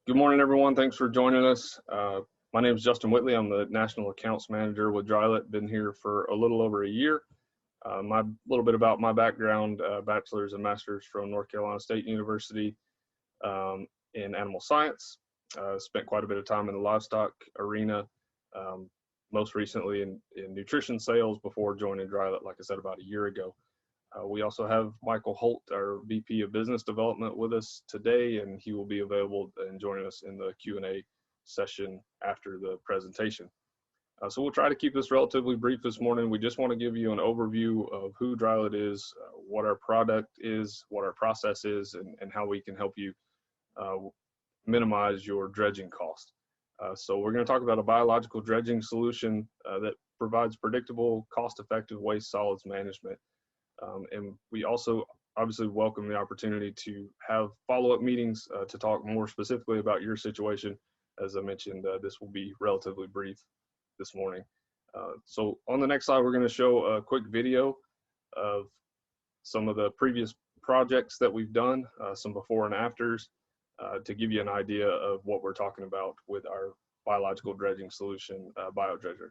Good morning, everyone. Thanks for joining us. My name is Justin Whitley. I'm the National Accounts Manager with Drylet. Been here for a little over a year. A little bit about my background, bachelor's and master's from North Carolina State University in animal science. Spent quite a bit of time in the livestock arena, most recently in nutrition sales before joining Drylet, like I said, about a year ago. We also have Michael Holt, our VP of Business Development, with us today, and he will be available and joining us in the Q&A session after the presentation. So we'll try to keep this relatively brief this morning. We just want to give you an overview of who Drylet is, what our product is, what our process is, and how we can help you minimize your dredging cost. So we're going to talk about a biological dredging solution that provides predictable, cost-effective waste solids management. And we also obviously welcome the opportunity to have follow-up meetings to talk more specifically about your situation. As I mentioned, this will be relatively brief this morning. So on the next slide, we're going to show a quick video of some of the previous projects that we've done, some before and afters, to give you an idea of what we're talking about with our biological dredging solution, BioDredger.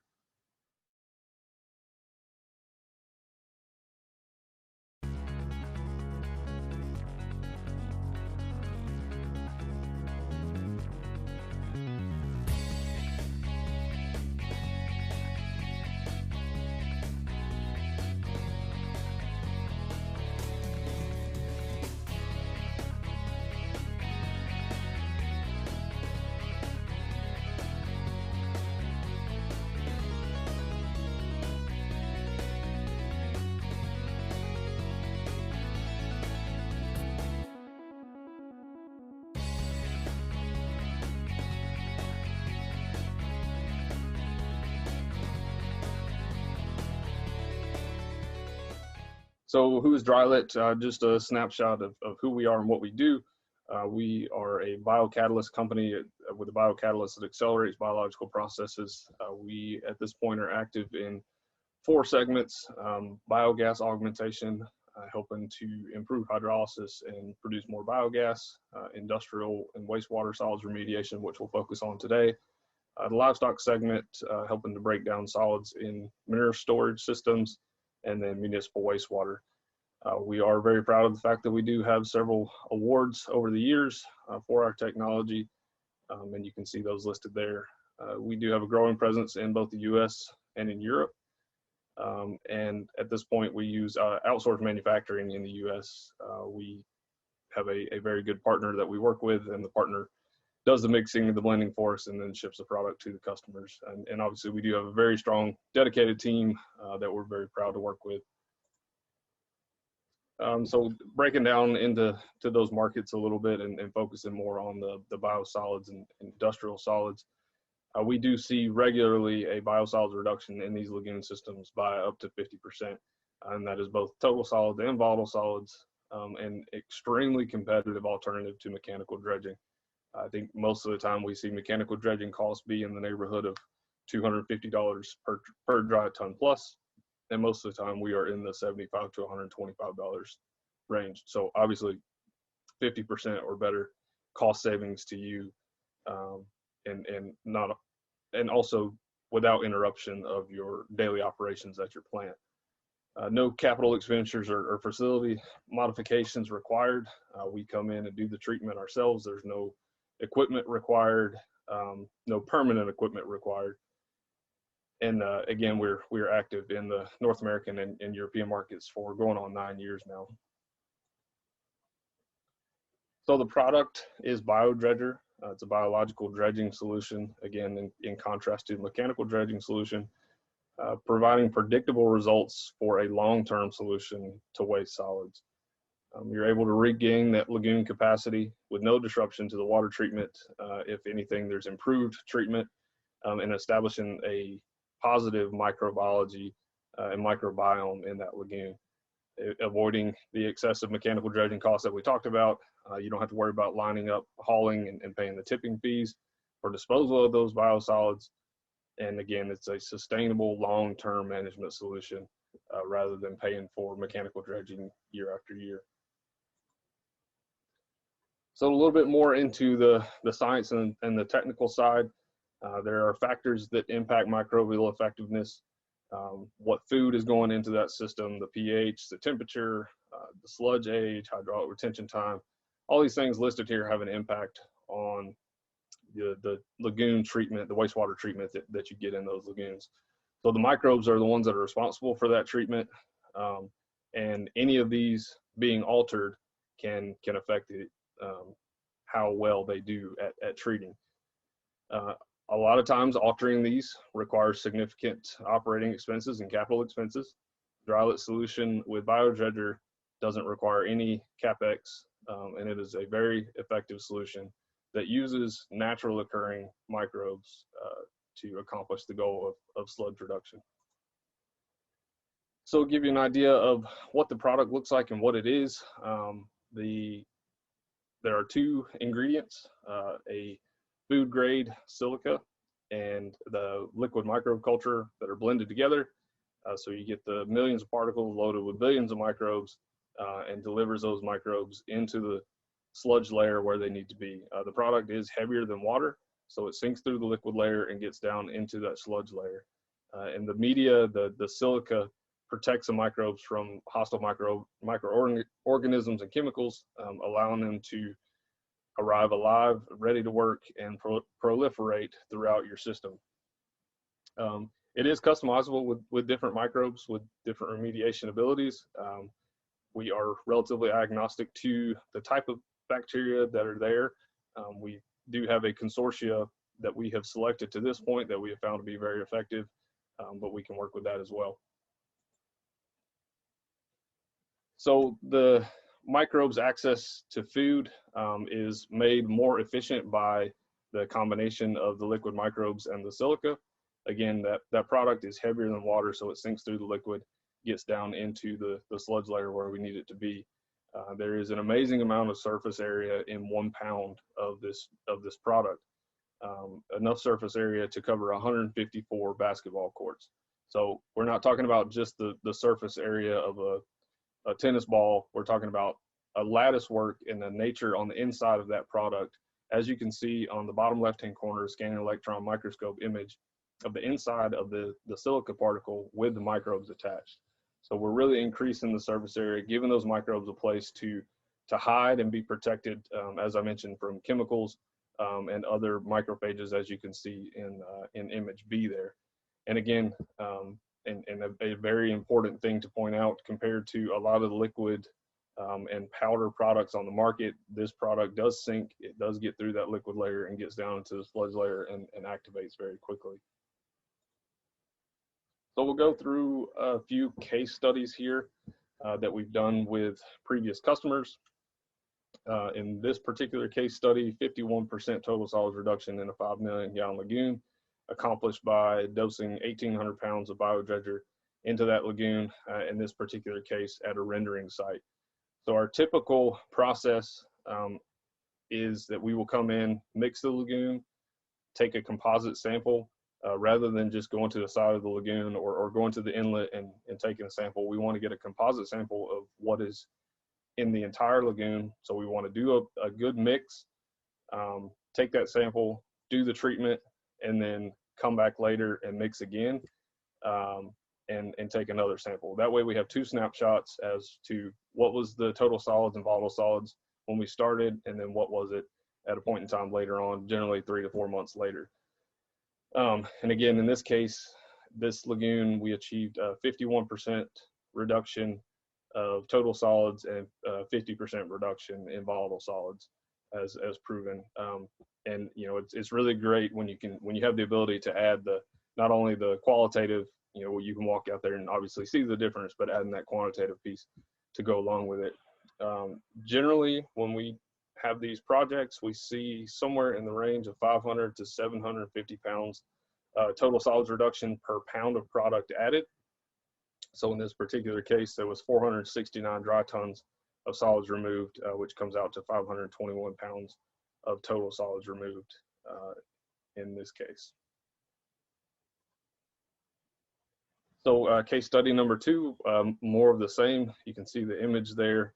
So who is Drylet? Just a snapshot of who we are and what we do. We are a biocatalyst company with a biocatalyst that accelerates biological processes. We, at this point, are active in 4 segments: biogas augmentation, helping to improve hydrolysis and produce more biogas; industrial and wastewater solids remediation, which we'll focus on today; the livestock segment, helping to break down solids in manure storage systems; and then municipal wastewater. We are very proud of the fact that we do have several awards over the years for our technology, and you can see those listed there. We do have a growing presence in both the US and in Europe, and at this point we use outsourced manufacturing in the US. We have a very good partner that we work with, and the partner does the mixing and the blending for us and then ships the product to the customers. And obviously we do have a very strong, dedicated team that we're very proud to work with. So breaking down into those markets a little bit and focusing more on the biosolids and industrial solids, we do see regularly a biosolids reduction in these lagoon systems by up to 50%. And that is both total solids and volatile solids, and extremely competitive alternative to mechanical dredging. I think most of the time we see mechanical dredging costs be in the neighborhood of $250 per dry ton plus, and most of the time we are in the $75 to $125 range. So obviously 50% or better cost savings to you, and also without interruption of your daily operations at your plant. No capital expenditures or facility modifications required. We come in and do the treatment ourselves. There's no equipment required, no permanent equipment required. And again, we're active in the North American and European markets for going on 9 years now. So the product is BioDredger. It's a biological dredging solution, again, in contrast to the mechanical dredging solution, providing predictable results for a long-term solution to waste solids. You're able to regain that lagoon capacity with no disruption to the water treatment. If anything, there's improved treatment and establishing a positive microbiology and microbiome in that lagoon, avoiding the excessive mechanical dredging costs that we talked about. You don't have to worry about lining up, hauling, and paying the tipping fees for disposal of those biosolids. And again, it's a sustainable long-term management solution rather than paying for mechanical dredging year after year. So a little bit more into the science and the technical side. There are factors that impact microbial effectiveness. What food is going into that system, the pH, the temperature, the sludge age, hydraulic retention time. All these things listed here have an impact on the lagoon treatment, the wastewater treatment that you get in those lagoons. So the microbes are the ones that are responsible for that treatment, and any of these being altered can affect it, how well they do at treating. A lot of times altering these requires significant operating expenses and capital expenses. Drylet solution with biodredger doesn't require any CapEx, and it is a very effective solution that uses natural occurring microbes to accomplish the goal of sludge reduction. So to give you an idea of what the product looks like and what it is, there are two ingredients, a food grade silica and the liquid microbe culture that are blended together. So you get the millions of particles loaded with billions of microbes, and delivers those microbes into the sludge layer where they need to be. The product is heavier than water, so it sinks through the liquid layer and gets down into that sludge layer. And the media, the silica, protects the microbes from hostile microorganisms and chemicals, allowing them to arrive alive, ready to work, and proliferate throughout your system. It is customizable with different microbes with different remediation abilities. We are relatively agnostic to the type of bacteria that are there. We do have a consortia that we have selected to this point that we have found to be very effective, but we can work with that as well. So the microbes' access to food is made more efficient by the combination of the liquid microbes and the silica. Again, that product is heavier than water, so it sinks through the liquid, gets down into the sludge layer where we need it to be. There is an amazing amount of surface area in 1 pound of this product, enough surface area to cover 154 basketball courts. So we're not talking about just the surface area of a tennis ball. We're talking about a lattice work and the nature on the inside of that product. As you can see on the bottom left-hand corner, scanning electron microscope image of the inside of the silica particle with the microbes attached. So we're really increasing the surface area, giving those microbes a place to hide and be protected, as I mentioned, from chemicals and other macrophages, as you can see in image B there. And again, and a very important thing to point out, compared to a lot of the liquid and powder products on the market, this product does sink, it does get through that liquid layer and gets down into the sludge layer and activates very quickly. So we'll go through a few case studies here that we've done with previous customers. In this particular case study, 51% total solids reduction in a 5 million gallon lagoon, accomplished by dosing 1,800 pounds of biodredger into that lagoon, in this particular case at a rendering site. So our typical process is that we will come in, mix the lagoon, take a composite sample, rather than just going to the side of the lagoon or going to the inlet and taking a sample. We want to get a composite sample of what is in the entire lagoon. So we want to do a good mix, take that sample, do the treatment, and then come back later and mix again, and take another sample. That way we have two snapshots as to what was the total solids and volatile solids when we started, and then what was it at a point in time later on, generally 3 to 4 months later. And again, in this case, this lagoon, we achieved a 51% reduction of total solids and 50% reduction in volatile solids, as proven. And you know, it's really great when you have the ability to add not only the qualitative, you know, you can walk out there and obviously see the difference, but adding that quantitative piece to go along with it. Generally, when we have these projects, we see somewhere in the range of 500 to 750 pounds total solids reduction per pound of product added. So in this particular case, there was 469 dry tons of solids removed, which comes out to 521 pounds of total solids removed in this case. So case study number 2, more of the same. You can see the image there.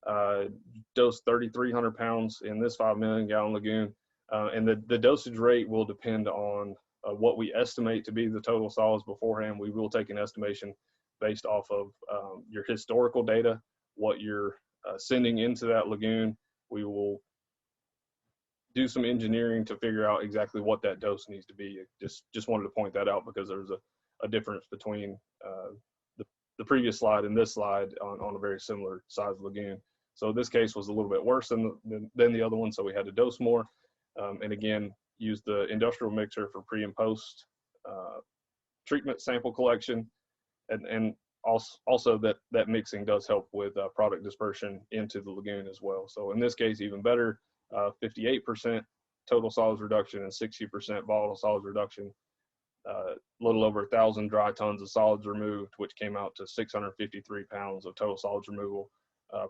dose 3,300 pounds in this 5 million gallon lagoon. And the dosage rate will depend on what we estimate to be the total solids beforehand. We will take an estimation based off of your historical data, what you're sending into that lagoon. We will do some engineering to figure out exactly what that dose needs to be. Just wanted to point that out because there's a difference between the previous slide and this slide on a very similar size lagoon. So this case was a little bit worse than the other one, so we had to dose more. And again, use the industrial mixer for pre and post treatment sample collection. And also that mixing does help with product dispersion into the lagoon as well. So in this case, even better, 58% total solids reduction and 60% volatile solids reduction. A little over 1,000 dry tons of solids removed, which came out to 653 pounds of total solids removal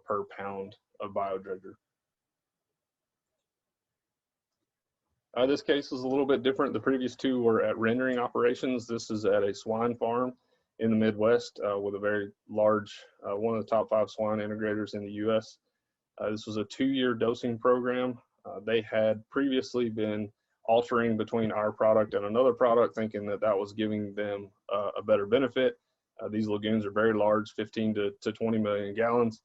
per pound of biodredger. This case is a little bit different. The previous two were at rendering operations. This is at a swine farm in the Midwest with a very large, one of the top 5 swine integrators in the US. This was a 2-year dosing program. They had previously been altering between our product and another product, thinking that that was giving them a better benefit. These lagoons are very large, 15 to 20 million gallons.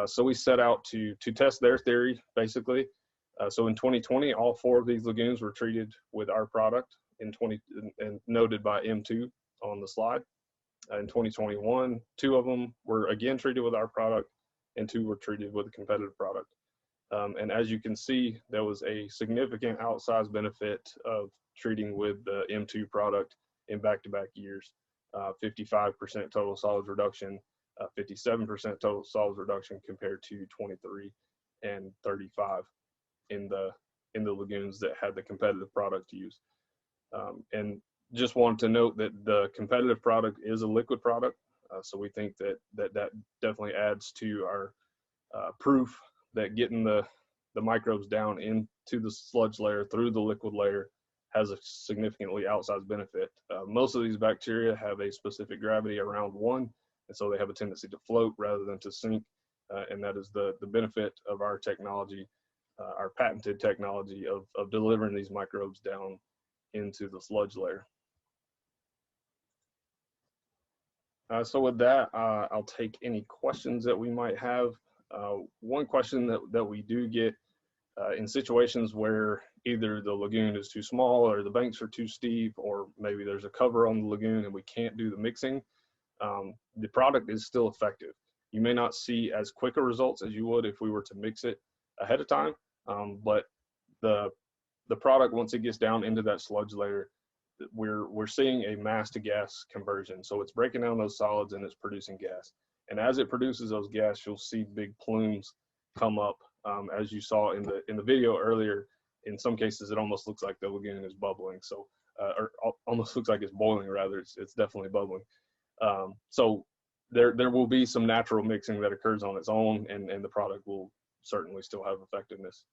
So we set out to test their theory, basically. So in 2020, all 4 of these lagoons were treated with our product and noted by M2 on the slide. In 2021, 2 of them were again treated with our product and 2 were treated with a competitive product. And as you can see, there was a significant outsized benefit of treating with the M2 product in back-to-back years. 55% total solids reduction, 57% total solids reduction compared to 23 and 35 in the lagoons that had the competitive product to use. And just wanted to note that the competitive product is a liquid product. So we think that definitely adds to our proof that getting the microbes down into the sludge layer through the liquid layer has a significantly outsized benefit. Most of these bacteria have a specific gravity around 1, and so they have a tendency to float rather than to sink. And that is the benefit of our technology, our patented technology of delivering these microbes down into the sludge layer. So with that, I'll take any questions that we might have. One question that we do get in situations where either the lagoon is too small or the banks are too steep, or maybe there's a cover on the lagoon and we can't do the mixing, the product is still effective. You may not see as quick a results as you would if we were to mix it ahead of time, but the product, once it gets down into that sludge layer, we're seeing a mass to gas conversion. So it's breaking down those solids and it's producing gas. And as it produces those gas, you'll see big plumes come up, as you saw in the video earlier. In some cases, it almost looks like the lagoon is bubbling. So, or almost looks like it's boiling. Rather, it's definitely bubbling. So there will be some natural mixing that occurs on its own, and the product will certainly still have effectiveness.